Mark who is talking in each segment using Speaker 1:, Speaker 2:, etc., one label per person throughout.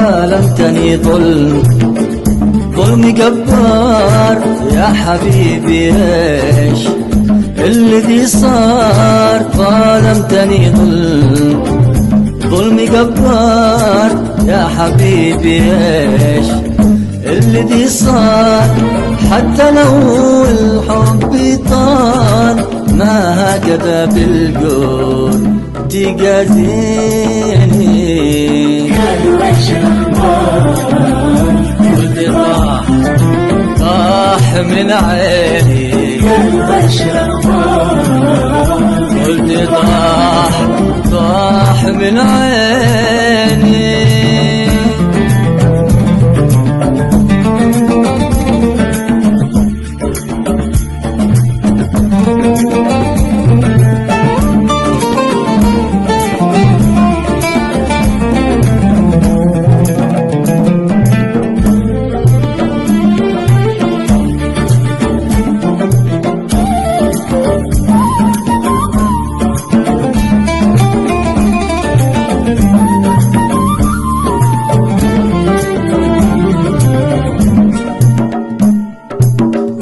Speaker 1: ظلمتني ظلم جبار يا حبيبي، ايش الذي صار؟ ظلمتني ظلم جبار يا حبيبي، ايش الذي صار؟ حتى لو الحب طال ما هكذا بالجور تجازيني. قلت طاح من عيني، قلت طاح من عيني.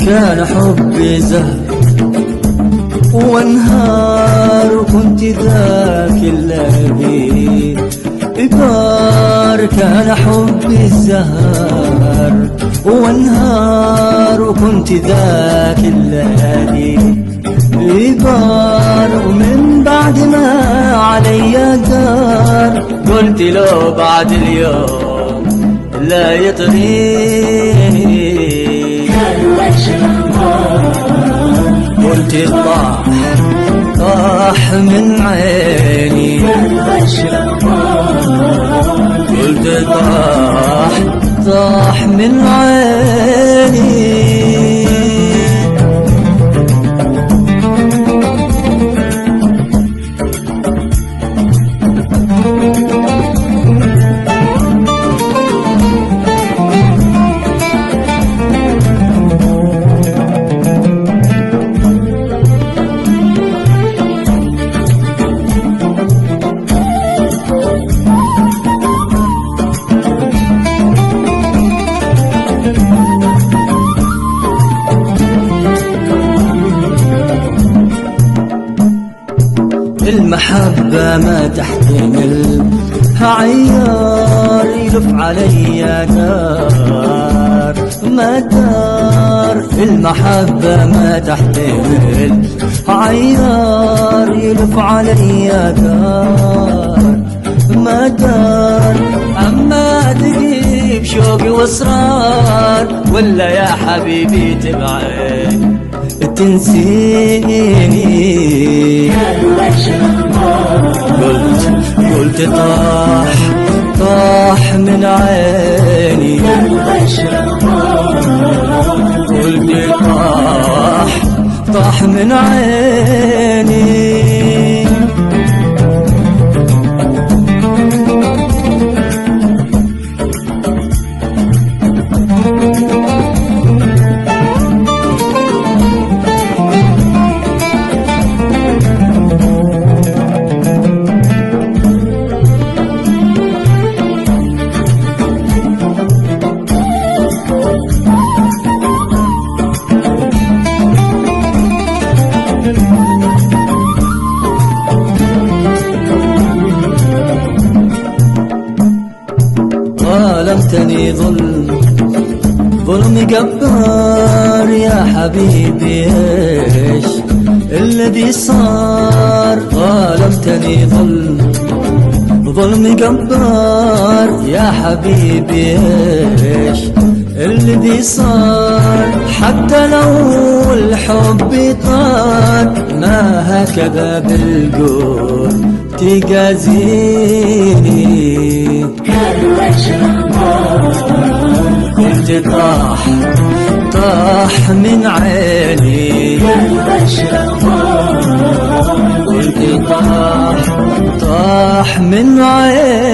Speaker 1: كان حبي زهر وانهار، وكنت ذاك الذي إبار. كان حبي زهر وانهار، وكنت ذاك الذي إبار. ومن بعد ما علي دار قلت له بعد اليوم لا يطريني. قلت طاح من عيني، قلت طاح من عيني. المحبة ما تحتمل عيار، يلف علي دار ما دار. المحبة ما تحتمل عيار، يلف علي دار ما دار. أما تجيب شوقي واسرار، ولا يا حبيبي تبعد تنسيني. قلت طاح من عيني، قلت طاح من عيني. ظلمتني ظلم جبار يا حبيبي، ايش الذي صار؟ ظلمتني ظلم جبار يا حبيبي، ايش الذي صار؟ حتى لو الحب طار ما هكذا بالجور تجازيني. قلت طاح من عيني، قلت طاح من عيني.